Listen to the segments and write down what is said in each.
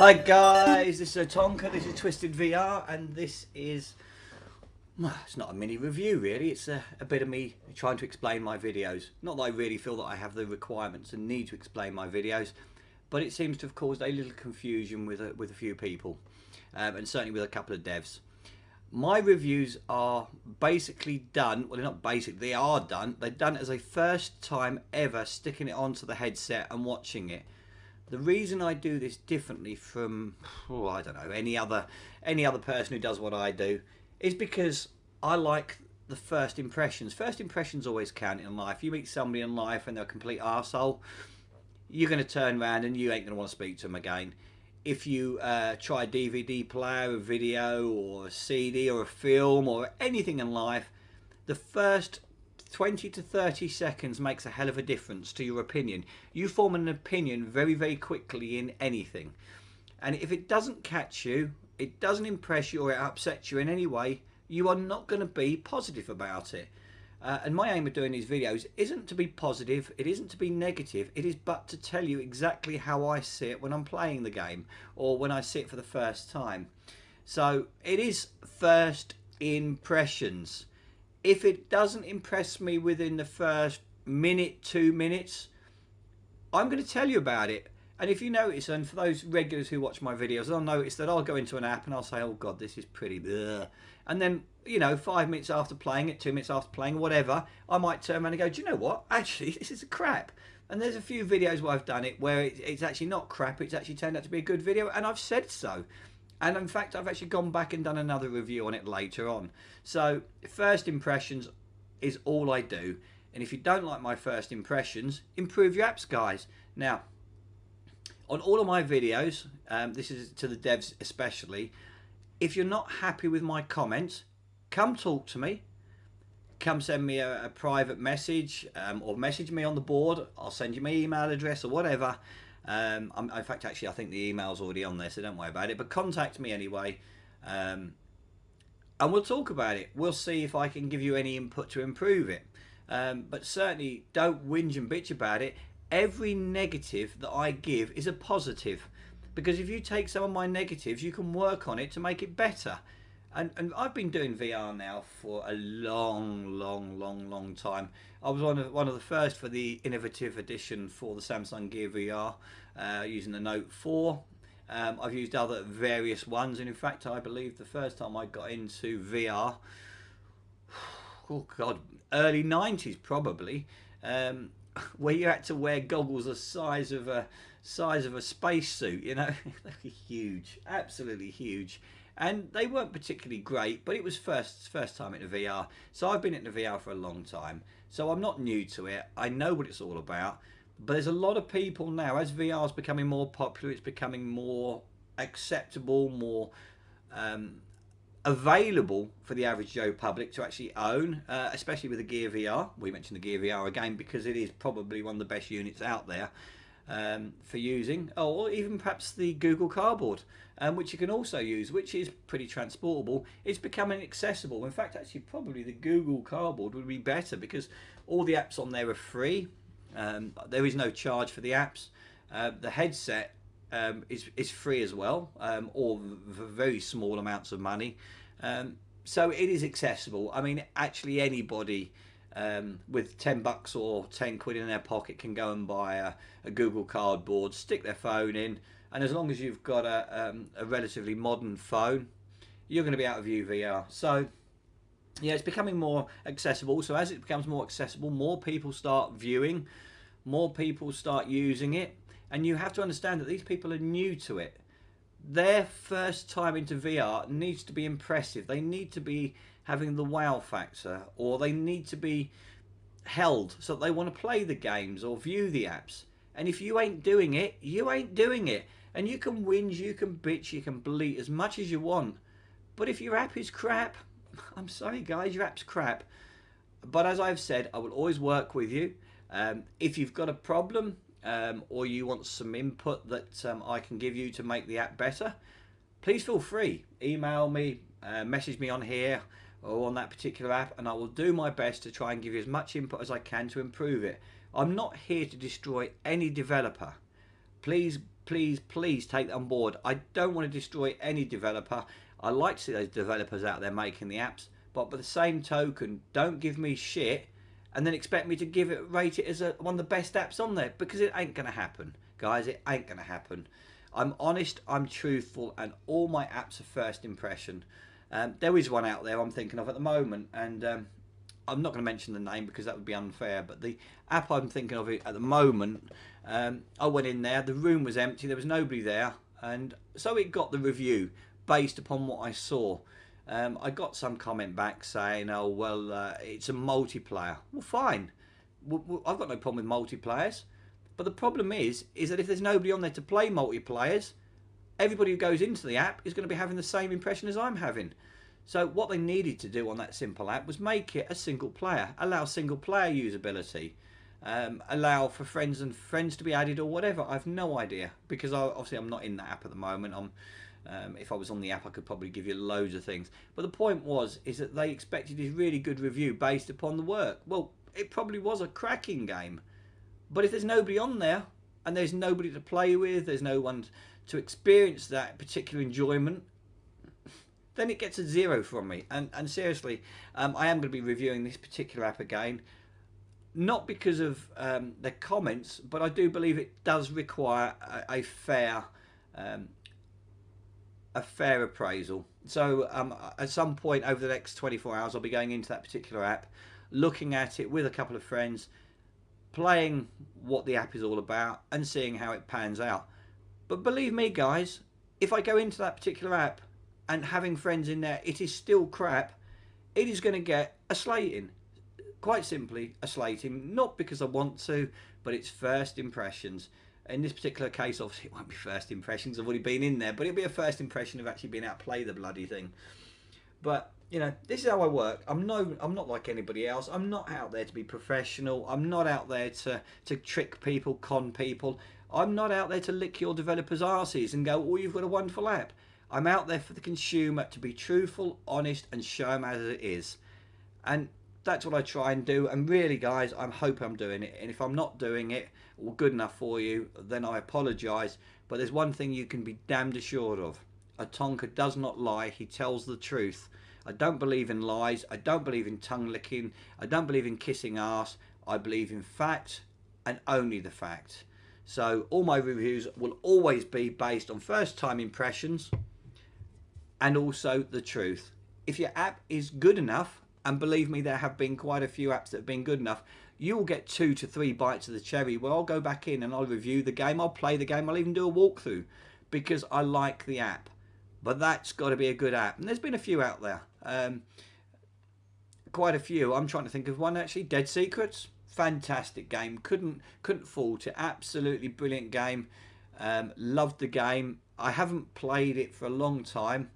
Hi guys, this is Otonka, this is Twisted VR, and this is, well, it's not a mini review really, it's a bit of me trying to explain my videos. Not that I really feel that I have the requirements and need to explain my videos, but it seems to have caused a little confusion with a few people, and certainly with a couple of devs. My reviews are basically done, well they're not basic, they are done. They're done as a first time ever sticking it onto the headset and watching it. The reason I do this differently from, I don't know, any other person who does what I do is because I like the first impressions. First impressions always count in life. You meet somebody in life and they're a complete arsehole, you're going to turn around and you ain't going to want to speak to them again. If you try a DVD player, a video or a CD or a film or anything in life, the first 20 to 30 seconds makes a hell of a difference to your opinion. You form an opinion very quickly in anything, and if it doesn't catch you, it doesn't impress you, or it upsets you in any way, you are not going to be positive about it. And my aim of doing these videos isn't to be positive, it isn't to be negative, it is but to tell you exactly how I see it when I'm playing the game or when I see it for the first time. So it is first impressions. If it doesn't impress me within the first minute, 2 minutes, I'm going to tell you about it. And if you notice, and for those regulars who watch my videos, they'll notice that I'll go into an app and I'll say, oh God, this is pretty bleh. And then, you know, 5 minutes after playing it, 2 minutes after playing, whatever, I might turn around and go, do you know what? Actually, this is crap. And there's a few videos where I've done it where it's actually not crap, it's actually turned out to be a good video, and I've said so. And in fact, I've actually gone back and done another review on it later on. So first impressions is all I do. And if you don't like my first impressions, improve your apps, guys. Now, on all of my videos, this is to the devs especially, if you're not happy with my comments, come talk to me. Come send me a private message, or message me on the board. I'll send you my email address or whatever. In fact, actually, I think the email's already on there, so don't worry about it. But contact me anyway, and we'll talk about it. We'll see if I can give you any input to improve it. But certainly, don't whinge and bitch about it. Every negative that I give is a positive, because if you take some of my negatives, you can work on it to make it better. And I've been doing VR now for a long time. I was one of the first for the innovative edition for the Samsung Gear VR, using the Note 4. I've used other various ones, and in fact I believe the first time I got into VR, oh God, early 90s probably, where you had to wear goggles the size of a spacesuit, you know. They're huge, absolutely huge. And they weren't particularly great, but it was first time into VR. So I've been into VR for a long time, so I'm not new to it. I know what it's all about. But there's a lot of people now, as VR is becoming more popular, it's becoming more acceptable, more available for the average Joe public to actually own, especially with the Gear VR. We mentioned the Gear VR again because it is probably one of the best units out there for using, or even perhaps the Google Cardboard, which you can also use, which is pretty transportable. It's becoming accessible. In fact, actually probably the Google Cardboard would be better because all the apps on there are free. There is no charge for the apps. The headset is free as well, or for very small amounts of money. So it is accessible. I mean, actually anybody with $10 or 10 quid in their pocket can go and buy a Google Cardboard, stick their phone in, and as long as you've got a relatively modern phone, you're going to be out of UVR. So yeah, it's becoming more accessible. So as it becomes more accessible, more people start viewing, more people start using it, and you have to understand that these people are new to it. Their first time into VR needs to be impressive. They need to be having the wow factor, or they need to be held so that they want to play the games or view the apps. And if you ain't doing it, you ain't doing it. And you can whinge, you can bitch, you can bleat as much as you want, but if your app is crap, I'm sorry guys, your app's crap. But as I've said, I will always work with you. If you've got a problem, or you want some input that I can give you to make the app better, please feel free. Email me, message me on here or on that particular app, and I will do my best to try and give you as much input as I can to improve it. I'm not here to destroy any developer. Please please, please take that on board. I don't want to destroy any developer. I like to see those developers out there making the apps, but by the same token, don't give me shit and then expect me to rate it as one of the best apps on there, because it ain't going to happen, guys. It ain't going to happen. I'm honest, I'm truthful, and all my apps are first impression. There is one out there I'm thinking of at the moment, and I'm not going to mention the name because that would be unfair, but the app I'm thinking of at the moment, I went in there, the room was empty, there was nobody there, and so it got the review based upon what I saw. I got some comment back saying, oh, well, it's a multiplayer. Well, fine. I've got no problem with multiplayers. But the problem is that if there's nobody on there to play multiplayers, everybody who goes into the app is going to be having the same impression as I'm having. So what they needed to do on that simple app was make it a single player, allow single player usability, allow for friends to be added or whatever. I've no idea, because obviously I'm not in that app at the moment. If I was on the app, I could probably give you loads of things. But the point is that they expected this really good review based upon the work. Well, it probably was a cracking game. But if there's nobody on there, and there's nobody to play with, there's no one to experience that particular enjoyment, then it gets a 0 from me. And seriously, I am going to be reviewing this particular app again. Not because of the comments, but I do believe it does require a fair appraisal. So at some point over the next 24 hours, I'll be going into that particular app, looking at it with a couple of friends, playing what the app is all about and seeing how it pans out. But believe me, guys, if I go into that particular app and having friends in there, it is still crap, it is going to get a slating. Quite simply, a slating. Not because I want to, but it's first impressions. In this particular case, obviously, it won't be first impressions. I've already been in there, but it'll be a first impression of actually being able to play the bloody thing. But you know, this is how I work. I'm not like anybody else. I'm not out there to be professional. I'm not out there to trick people, con people. I'm not out there to lick your developers' arses and go, oh, you've got a wonderful app. I'm out there for the consumer to be truthful, honest, and show them as it is. And that's what I try and do. And really, guys, I hope I'm doing it. And if I'm not doing it or good enough for you, then I apologise. But there's one thing you can be damned assured of. Otonka does not lie. He tells the truth. I don't believe in lies. I don't believe in tongue licking. I don't believe in kissing arse. I believe in fact and only the fact. So all my reviews will always be based on first time impressions and also the truth. If your app is good enough, and believe me, there have been quite a few apps that have been good enough, you will get 2 to 3 bites of the cherry where I'll go back in and I'll review the game, I'll play the game, I'll even do a walkthrough because I like the app. But that's got to be a good app. And there's been a few out there. Quite a few. I'm trying to think of one actually. Dead Secrets. Fantastic game. Couldn't fault it. Absolutely brilliant game. Loved the game. I haven't played it for a long time,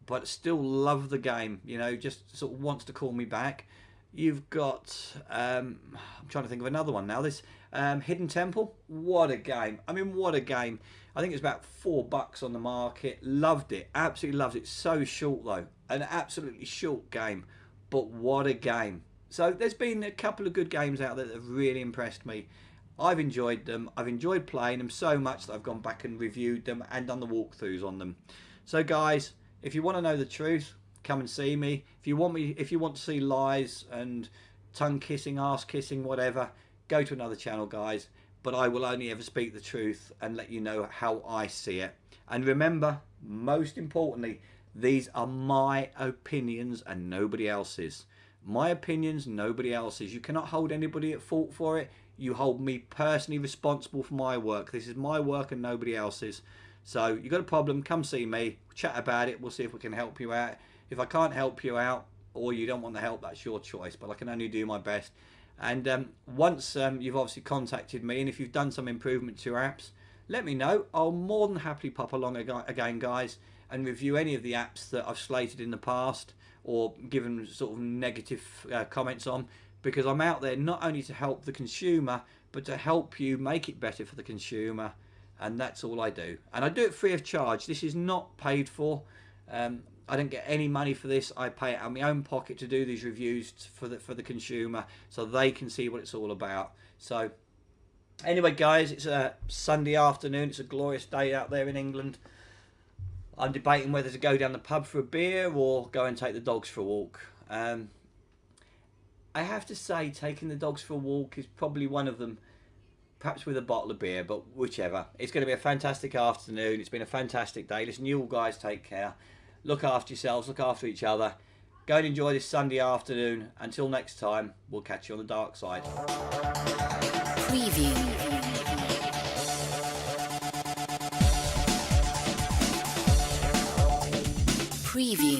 but still love the game. You know, just sort of wants to call me back. You've got, I'm trying to think of another one now. This Hidden Temple. What a game. I mean, what a game. I think it's about $4 on the market. Loved it. Absolutely loved it. So short though. An absolutely short game. But what a game. So there's been a couple of good games out there that have really impressed me. I've enjoyed them. I've enjoyed playing them so much that I've gone back and reviewed them and done the walkthroughs on them. So guys, if you want to know the truth, come and see me. If you want to see lies and tongue kissing, arse kissing, whatever, go to another channel, guys. But I will only ever speak the truth and let you know how I see it. And remember, most importantly, these are my opinions and nobody else's. My opinions, nobody else's. You cannot hold anybody at fault for it. You hold me personally responsible for my work. This is my work and nobody else's. So you got a problem, come see me, chat about it. We'll see if we can help you out. If I can't help you out or you don't want the help, that's your choice. But I can only do my best. And once you've obviously contacted me, and if you've done some improvement to your apps, let me know. I'll more than happily pop along again, guys, and review any of the apps that I've slated in the past or given sort of negative comments on, because I'm out there not only to help the consumer, but to help you make it better for the consumer. And that's all I do. And I do it free of charge. This is not paid for. I don't get any money for this. I pay it out of my own pocket to do these reviews for the consumer, so they can see what it's all about. So Anyway, guys, it's a Sunday afternoon. It's a glorious day out there in England. I'm debating whether to go down the pub for a beer or go and take the dogs for a walk. I have to say, taking the dogs for a walk is probably one of them, perhaps with a bottle of beer, but whichever. It's going to be a fantastic afternoon. It's been a fantastic day. Listen, you all guys take care. Look after yourselves, look after each other. Go and enjoy this Sunday afternoon. Until next time, we'll catch you on the dark side. Preview. Preview.